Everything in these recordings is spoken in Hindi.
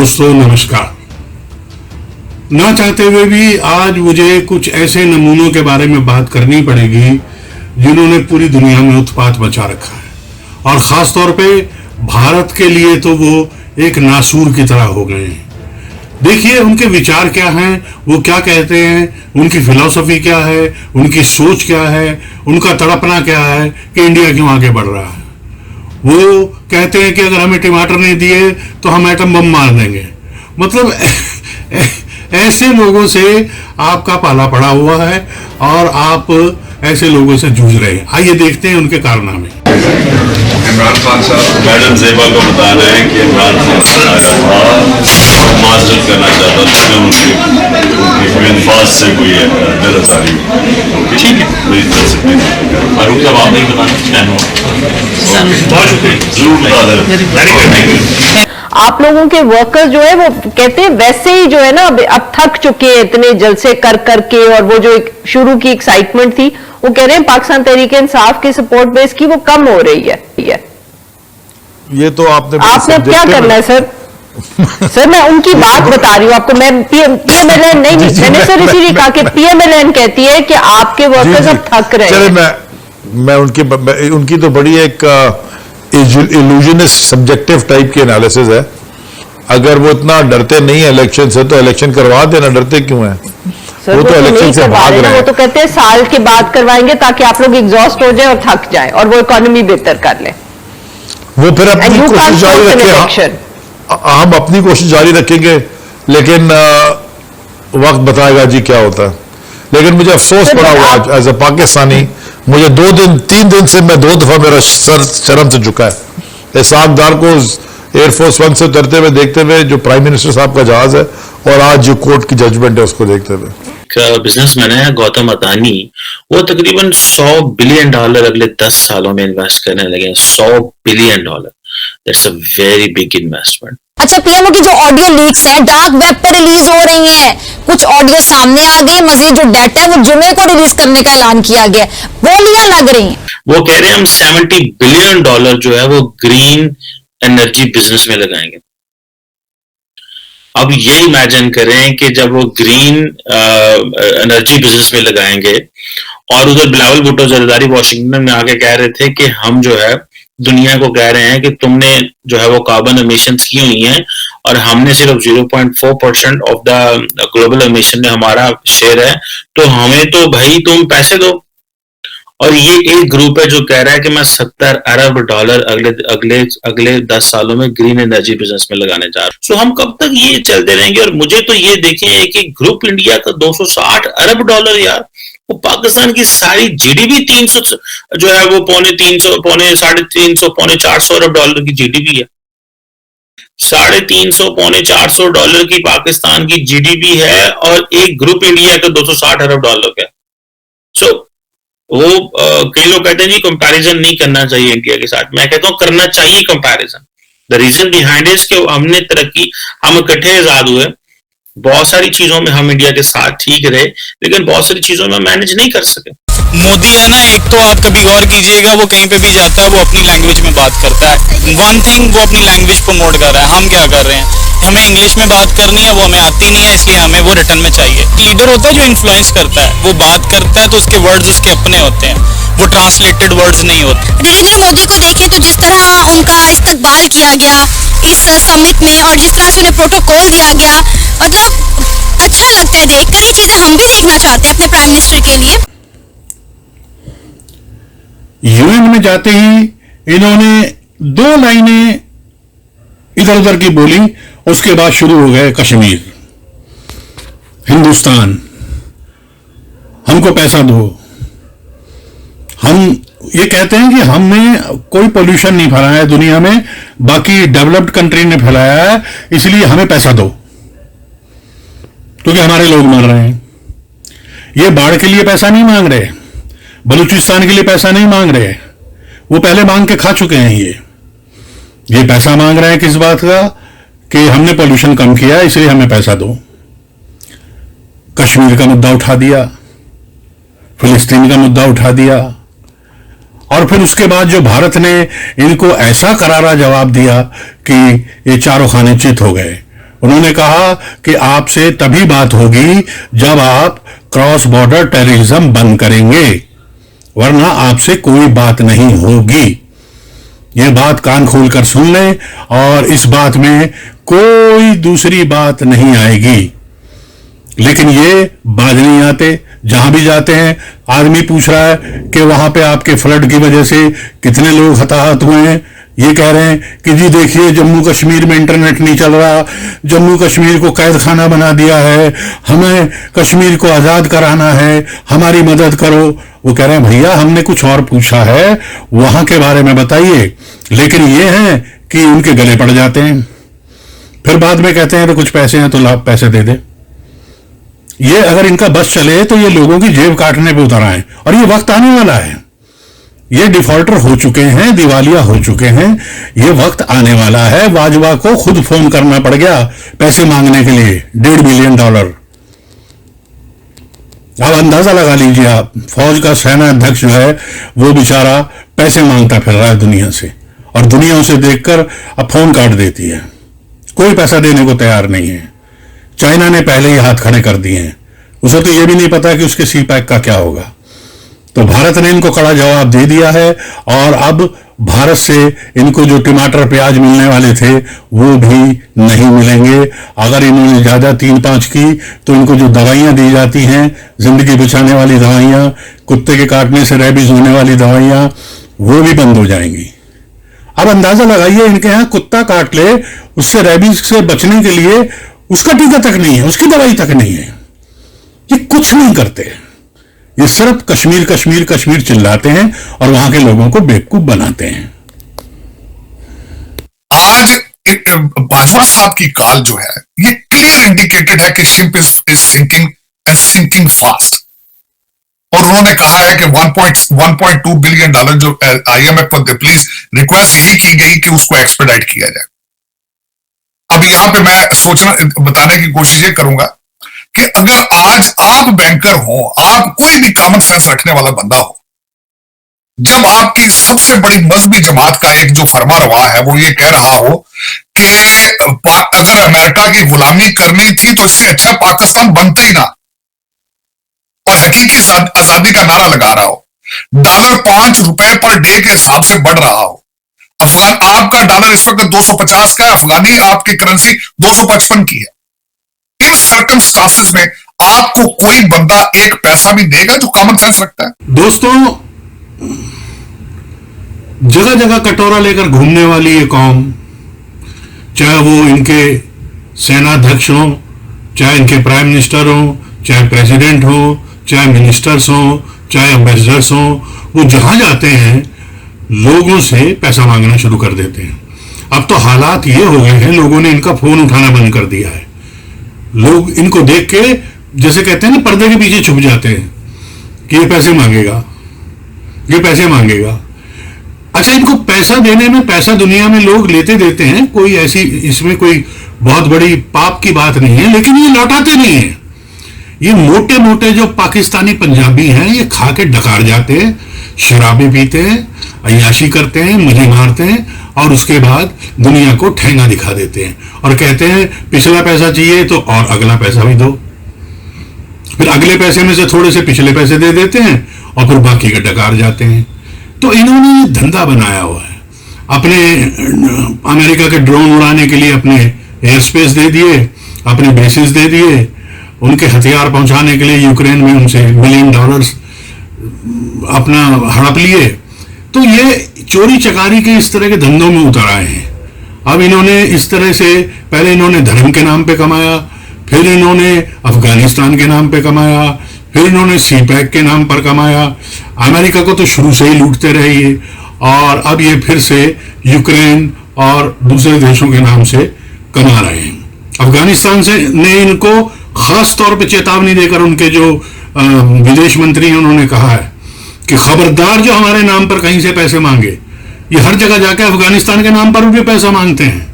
दोस्तों नमस्कार। ना चाहते हुए भी आज मुझे कुछ ऐसे नमूनों के बारे में बात करनी पड़ेगी जिन्होंने पूरी दुनिया में उत्पात मचा रखा है और खास तौर पे भारत के लिए तो वो एक नासूर की तरह हो गए हैं। देखिए उनके विचार क्या हैं, वो क्या कहते हैं, उनकी फिलॉसफी क्या है, उनकी सोच क्या है, उनका तड़पना क्या है कि इंडिया क्यों आगे बढ़ रहा है। वो कहते हैं कि अगर हमें टमाटर नहीं दिए तो हम एटम बम मार देंगे। मतलब ऐसे लोगों से आपका पाला पड़ा हुआ है और आप ऐसे लोगों से जूझ रहे हैं। आइए देखते हैं उनके कारनामे। इमरान खान साहब मैडम ज़ेबा को बता रहे हैं कि इमरान खान साहब मास्टर करना चाहता था, जिसमें उनकी अल्फाज से कोई गिरफ्तारी ठीक है फारूक साहब आप नहीं बताना जरूर बता दें। आप लोगों के वर्कर्स जो है वो कहते हैं वैसे ही जो है ना अब थक चुके हैं इतने जलसे कर करके, और वो जो एक शुरू की एक्साइटमेंट थी वो कह रहे हैं पाकिस्तान तहरीक इंसाफ की सपोर्ट बेस की वो कम हो रही है। ये तो आपने क्या करना है सर? सर मैं उनकी बात बता रही हूँ आपको। मैं पीएमएलएन नहीं, मैंने सर इसीलिए कहा कि पीएमएलएन कहती है कि आपके वर्कर्स अब थक रहे हैं। चले मैं उनकी तो बड़ी एक इल्यूजनिस्ट सब्जेक्टिव टाइप की एनालिसिस है। अगर वो इतना डरते नहीं है इलेक्शन से तो इलेक्शन करवा देना, डरते क्यों है? सर वो तो इलेक्शन से भाग रहे हैं। वो तो कहते हैं साल के बाद करवाएंगे ताकि आप लोग एग्जॉस्ट हो जाए और थक जाए और वो इकोनॉमी बेहतर कर ले। वो फिर अपनी कोशिश जारी रखें, हम अपनी कोशिश जारी रखेंगे, लेकिन वक्त बताएगा जी क्या होता है। लेकिन मुझे अफसोस पड़ा हुआ आज एज ए पाकिस्तानी, मुझे 3 दिन से मैं 2 दफा मेरा सर शर्म से झुका है। इसहाक डार को एयरफोर्स 1 से उतरते हुए देखते हुए, जो प्राइम मिनिस्टर साहब का जहाज है, और आज जो कोर्ट की जजमेंट है उसको देखते हुए। बिजनेसमैन है गौतम अदानी, वो तकरीबन $100 बिलियन अगले 10 सालों में इन्वेस्ट करने लगे। $100 billion, that's a very big investment. अच्छा, पीएमओ की जो ऑडियो लीक्स है डार्क वेब पे रिलीज हो रही हैं, कुछ ऑडियो सामने आ गई, मजीद जो डाटा है वो जुमे को रिलीज करने का ऐलान किया गया। बोलियां लग रही हैं, वो कह रहे हैं हम $70 बिलियन जो है वो ग्रीन एनर्जी बिजनेस में लगाएंगे। अब ये इमेजिन करें कि जब वो ग्रीन एनर्जी बिजनेस में लगाएंगे, और उधर बिलावल भुट्टो जरदारी वाशिंगटन में आके कह रहे थे कि हम जो है दुनिया को कह रहे हैं कि तुमने जो है वो कार्बन एमिशंस की हुई हैं और हमने सिर्फ 0.4% ऑफ द ग्लोबल एमिशन में हमारा शेयर है, तो हमें तो भाई तुम पैसे दो। और ये एक ग्रुप है जो कह रहा है कि मैं $70 अरब अगले 10 सालों में ग्रीन एनर्जी बिजनेस में लगाने जा रहा हूं। सो हम कब तक ये चलते रहेंगे? और मुझे तो ये देखें एक ग्रुप इंडिया का $260 अरब यार, वो पाकिस्तान की सारी जीडीपी 300 जो है वो पौने 400 अरब की जीडीपी है। 350 पौने $400 की पाकिस्तान की जीडीपी है और एक ग्रुप इंडिया का $260 अरब का। सो वो कई लोग कहते हैं जी कंपैरिजन नहीं करना चाहिए इंडिया के साथ। मैं कहता हूं करना चाहिए comparison. The reason behind is कि हमने तरक्की, हम इकट्ठे आजाद हुए, बहुत सारी चीजों में हम इंडिया के साथ ठीक रहे, लेकिन बहुत सारी चीजों में मैनेज नहीं कर सके। मोदी है ना, एक तो आप कभी गौर कीजिएगा वो कहीं पे भी जाता है वो अपनी लैंग्वेज में बात करता है। वन थिंग, वो अपनी लैंग्वेज प्रमोट कर रहा है। हम क्या कर रहे हैं? हमें इंग्लिश में बात करनी है, वो हमें आती नहीं है, इसलिए हमें वो रिटर्न में चाहिए। लीडर होता है जो इन्फ्लुएंस करता है, वो बात करता है तो उसके वर्ड्स उसके अपने होते हैं, वो ट्रांसलेटेड वर्ड्स नहीं होते। नरेंद्र मोदी को देखें तो जिस तरह उनका इस्तकबाल किया गया इस समिट में और जिस तरह से उन्हें प्रोटोकॉल दिया गया, मतलब अच्छा लगता है देख कर। ये चीजें हम भी देखना चाहते हैं अपने प्राइम मिनिस्टर के लिए। यूएन में जाते ही इन्होंने 2 लाइनें इधर उधर की बोली, उसके बाद शुरू हो गए कश्मीर, हिंदुस्तान, हमको पैसा दो। हम ये कहते हैं कि हमने कोई पोल्यूशन नहीं फैलाया है दुनिया में, बाकी डेवलप्ड कंट्री ने फैलाया है, इसलिए हमें पैसा दो क्योंकि हमारे लोग मर रहे हैं। ये बाढ़ के लिए पैसा नहीं मांग रहे, बलूचिस्तान के लिए पैसा नहीं मांग रहे, वो पहले मांग के खा चुके हैं। ये पैसा मांग रहे हैं किस बात का? कि हमने पोल्यूशन कम किया इसलिए हमें पैसा दो। कश्मीर का मुद्दा उठा दिया, फिलिस्तीन का मुद्दा उठा दिया, और फिर उसके बाद जो भारत ने इनको ऐसा करारा जवाब दिया कि ये चारों खाने चित हो गए। उन्होंने कहा कि आपसे तभी बात होगी जब आप क्रॉस बॉर्डर टेररिज्म बंद करेंगे, वरना आपसे कोई बात नहीं होगी। ये बात कान खोलकर सुन लें, और इस बात में कोई दूसरी बात नहीं आएगी। लेकिन ये बाज नहीं आते। जहां भी जाते हैं आदमी पूछ रहा है कि वहां पे आपके फ्लड की वजह से कितने लोग हताहत हुए हैं। ये कह रहे हैं कि जी देखिए जम्मू कश्मीर में इंटरनेट नहीं चल रहा, जम्मू कश्मीर को कैद खाना बना दिया है, हमें कश्मीर को आजाद कराना है, हमारी मदद करो। वो कह रहे हैं भैया हमने कुछ और पूछा है, वहां के बारे में बताइए। लेकिन ये है कि उनके गले पड़ जाते हैं, फिर बाद में कहते हैं तो कुछ पैसे हैं तो लाभ पैसे दे दे। ये अगर इनका बस चले तो ये लोगों की जेब काटने पे उतर आए, और ये वक्त आने वाला है। ये डिफॉल्टर हो चुके हैं, दिवालिया हो चुके हैं, ये वक्त आने वाला है। वाजवा को खुद फोन करना पड़ गया पैसे मांगने के लिए, $1.5 बिलियन। अब अंदाजा लगा लीजिए आप, फौज का सेना अध्यक्ष जो है वो बेचारा पैसे मांगता फिर रहा है दुनिया से, और दुनिया उसे देखकर अब फोन काट देती है, कोई पैसा देने को तैयार नहीं है। चाइना ने पहले ही हाथ खड़े कर दिए हैं, उसे तो यह भी नहीं पता कि उसके सी पैक का क्या होगा। तो भारत ने इनको कड़ा जवाब दे दिया है, और अब भारत से इनको जो टमाटर प्याज मिलने वाले थे वो भी नहीं मिलेंगे। अगर इन्होंने ज्यादा 3-5 की तो इनको जो दवाइयां दी जाती हैं, जिंदगी बचाने वाली दवाइयां, कुत्ते के काटने से रेबीज होने वाली दवाइयां, वो भी बंद हो जाएंगी। अब अंदाजा लगाइए, इनके यहां कुत्ता काट ले, उससे रेबीज से बचने के लिए उसका टीका तक नहीं है, उसकी दवाई तक नहीं है। ये कुछ नहीं करते, ये सिर्फ कश्मीर कश्मीर कश्मीर चिल्लाते हैं और वहां के लोगों को बेवकूफ बनाते हैं। आज बाजवा साहब की कॉल जो है ये क्लियर इंडिकेटेड है कि ship is sinking and sinking fast. और उन्होंने कहा है कि 1.2 बिलियन डॉलर जो IMF पर प्लीज रिक्वेस्ट यही की गई कि उसको एक्सपेडाइट किया जाए। अब यहां पे मैं बताने की कोशिश ये करूंगा कि अगर आज आप बैंकर हो, आप कोई भी कॉमन सेंस रखने वाला बंदा हो, जब आपकी सबसे बड़ी मजहबी जमात का एक जो फरमा रवा है वो ये कह रहा हो कि अगर अमेरिका की गुलामी करनी थी तो इससे अच्छा पाकिस्तान बनता ही ना, और हकीकी आजादी का नारा लगा रहा हो, डॉलर $5 पर डे के हिसाब से बढ़ रहा हो, आपका डॉलर इस वक्त 250 का है, अफगानी आपकी करेंसी 255 की है। इन सर्कमस्टांसेस में आपको कोई बंदा एक पैसा भी देगा जो कॉमन सेंस रखता है? दोस्तों, जगह जगह कटोरा लेकर घूमने वाली ये कौम, चाहे वो इनके सेनाध्यक्ष हो, चाहे इनके प्राइम मिनिस्टर हो, चाहे प्रेसिडेंट हो, चाहे मिनिस्टर्स हो, चाहे एम्बेसडर्स हो, वो जहां जाते हैं लोगों से पैसा मांगना शुरू कर देते हैं। अब तो हालात ये हो गए हैं, लोगों ने इनका फोन उठाना बंद कर दिया है। लोग इनको देख के जैसे कहते हैं ना, पर्दे के पीछे छुप जाते हैं कि ये पैसे मांगेगा, ये पैसे मांगेगा। अच्छा, इनको पैसा देने में, पैसा दुनिया में लोग लेते देते हैं, कोई ऐसी इसमें कोई बहुत बड़ी पाप की बात नहीं है, लेकिन ये लौटाते नहीं है। ये मोटे मोटे जो पाकिस्तानी पंजाबी हैं, ये खा के डकार जाते हैं, शराबें पीते हैं, अय्याशी करते हैं, मजे मारते हैं, और उसके बाद दुनिया को ठेंगा दिखा देते हैं और कहते हैं पिछला पैसा चाहिए तो और अगला पैसा भी दो। फिर अगले पैसे में से थोड़े से पिछले पैसे दे देते हैं और फिर बाकी का डकार जाते हैं। तो इन्होंने धंधा बनाया हुआ है। अपने अमेरिका के ड्रोन उड़ाने के लिए अपने एयर स्पेस दे दिए, अपने बेसिस दे दिए, उनके हथियार पहुंचाने के लिए यूक्रेन में उनसे $1 बिलियन अपना हड़प लिए। तो ये चोरी चकारी के इस तरह के धंधों में उतर आए हैं। अब इन्होंने इस तरह से, पहले इन्होंने धर्म के नाम पे कमाया, फिर इन्होंने अफगानिस्तान के नाम पे कमाया, फिर इन्होंने CPEC के नाम पर कमाया। अमेरिका को तो शुरू से ही लूटते रहे ये, और अब ये फिर से यूक्रेन और दूसरे देशों के नाम से कमा रहे हैं। अफगानिस्तान से ने इनको खास तौर पे चेतावनी देकर उनके जो विदेश मंत्री हैं उन्होंने कहा है कि खबरदार जो हमारे नाम पर कहीं से पैसे मांगे। ये हर जगह जाके अफगानिस्तान के नाम पर भी पैसा मांगते हैं।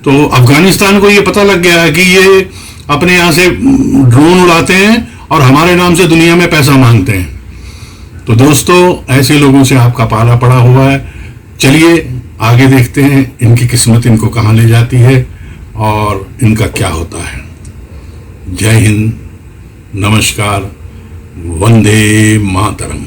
तो अफगानिस्तान को ये पता लग गया है कि ये अपने यहां से ड्रोन उड़ाते हैं और हमारे नाम से दुनिया में पैसा मांगते हैं। तो दोस्तों, ऐसे लोगों से आपका पाला पड़ा हुआ है। चलिए आगे देखते हैं इनकी किस्मत इनको कहां ले जाती है, और इनका क्या होता है। जय हिंद, नमस्कार, वंदे मातरम।